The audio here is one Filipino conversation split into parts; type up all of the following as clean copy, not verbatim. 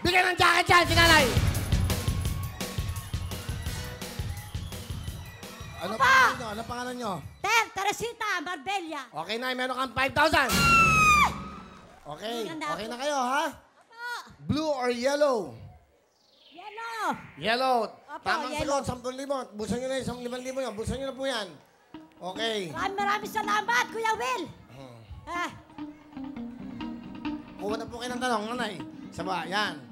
Bigyan ng jacket yan, sinanay! Ano pangalan nyo? Ano pangalan nyo? Teresita Marbella. Okay, Nay. Meron kang 5,000. Okay. Okay na kayo, ha? Blue or yellow? Yellow. Yellow. Opo, Tamang yellow. sagot, 10,000. Busan nyo na yung 5,000 yan. Busan nyo na po yan. Okay. Maraming salamat, Kuya Will. Kuha na po kayo ng tanong, nanay. Saba, yan.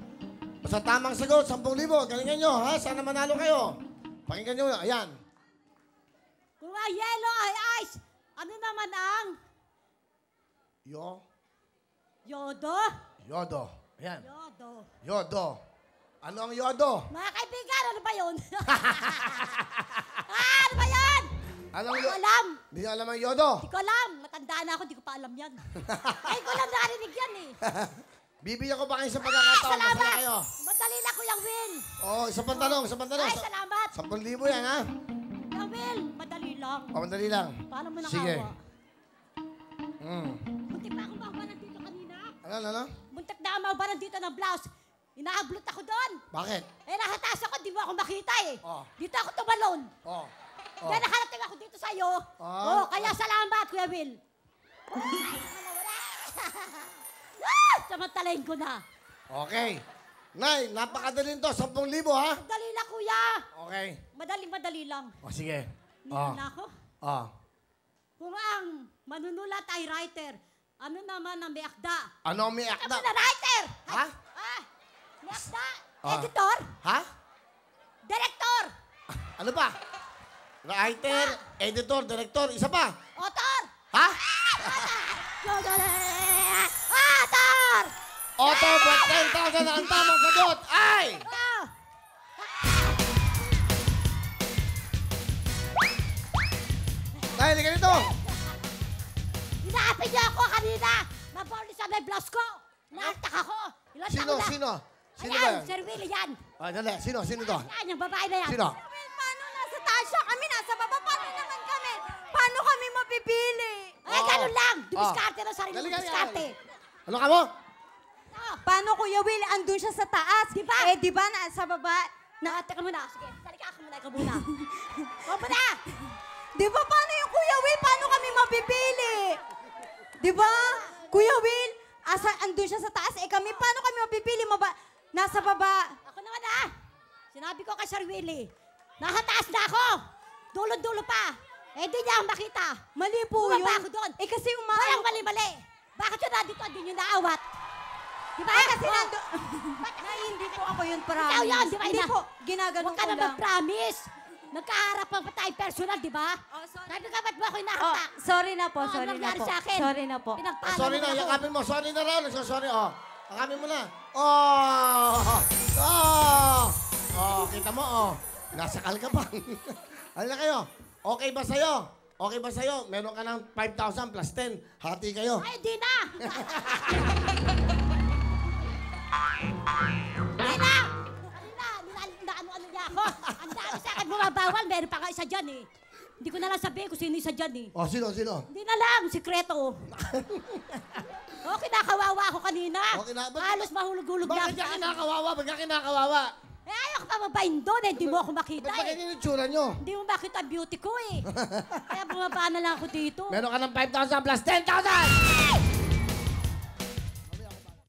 Basta tamang sagot, 10,000. Galingan nyo, ha? Sana manalo kayo. Pakinggan nyo, ayan. Kung yellow ay ice, ano naman ang yodo? Yodo. Ayan. Yodo. Yodo. Ano ang yodo? Mga kaibigan, ano ba yun? Ano ba yan? Anong Hindi ko alam. Hindi nyo alam ang yodo? Hindi ko alam. Matanda na ako, hindi ko pa alam yan. Ay, ko lang narinig yan eh. Bibigyan ko pa kayo sa pagkakataon. Salamat. Masaya kayo. Madali lang, Kuya Will. Oo, isa pang tanong, isa pang tanong. Ay, salamat. 10,000 yan, ha? Kuya Will, madali lang. O, madali lang. Paano mo Sige. nakawa? Mm. Muntik na ako mahubaran dito kanina. Ano? Muntik na ako mahubaran dito ng blouse. Inaablot ako doon. Bakit? Eh, nakatas ako, di mo ako makita eh. Oh. Dito ako tumalon. Oh. Kaya nakarating ako dito sa'yo. Kaya salamat, Kuya Will. Samantalain ko na. Okay. Nay, napakadaling to. 10,000, ha? Madali lang, Kuya. Okay. Madali lang. O, sige. Hindi na ako. Oh. Kung ang manunulat ay writer, ano naman ang may akda? Ano ang may akda? Ano na writer? Ha? May akda? Ah. Editor? Ha? Director? Ano pa? Writer, editor, director, isa pa? Author? Ha? Author! Auto, but 10,000 na ang tamang sagot ay... Nay, halika dito! Inaapin niyo ako kanina! Maborni sa may blouse ko! Naantak ako! Ilan Sino? taon na? Sino? Sino ba Ayan, yan? Sir Willie yan! Dali. Sino to? Yan, yung babae na yan! Sino? Paano nasa taas siya? Kami nasa baba. Paano naman kami? Paano kami mapipili? Ay, ganun lang! Dumiskarte ng sarili mo, Dali, dumiskarte! Ano ka mo? Paano, Kuya Will? Andun siya sa taas. Di ba? Eh, di ba nasa baba? Teka muna, sige, salika ka muna, ikaw muna! Opo na! Di ba paano yung Kuya Will? Paano kami mapipili? Di ba? Kuya Will, andun siya sa taas. Eh kami, paano kami mapipili? Nasa baba. Ako naman sinabi ko kay Sir Willie, nakataas na ako! Dulo-dulo pa! Eh, di niya ako makita! Mali po yun. Bumaba ako doon! Eh kasi Walang mali-mali! Bakit yun nandito? Hindi nyo naawat? Di ba? Eh kasi Oh. nandun. Hindi po ako yun, promise. Ikaw yun, di ba? Hindi po, ginaganon Huwag ka ko na lang. mag-promise. Nagkaharapan pa tayo personal, di ba? Oh, sorry. Sabi ka, ba't mo ako Oh, hinahatak? sorry na po, Oh, sorry anong na nangyari po. sa akin? Sorry na po. Pinagpala Sorry mo na, ako. yakapin mo. Sorry na raw. Nagsasorry. Yakapin mo na. Oh, kita mo, Nasakal ka pa. Ano na kayo? Okay ba sa'yo? Okay ba sa'yo? Meron ka ng 5,000 plus 10. Hati kayo. Ay, di na! Di na! Kanina, ano niya ako. Ang dami sa akin bumabawal. Meron pa nga isa dyan eh. Hindi ko na lang sabihin kung sino isa dyan eh. Oh, sino? Hindi na lang, sikreto. Kinakawawa ako kanina. Halos mahulog-hulog na Bakit ka kinakawawa? Ba't ka kinakawawa? Eh, ayaw ko pa mabahin doon eh. Hindi mo ako makita Ba't ba eh. ganyan yung tsura nyo? Hindi mo makita ang beauty ko eh. Kaya bumaba na lang ako dito. Meron ka ng 5,000 plus 10,000!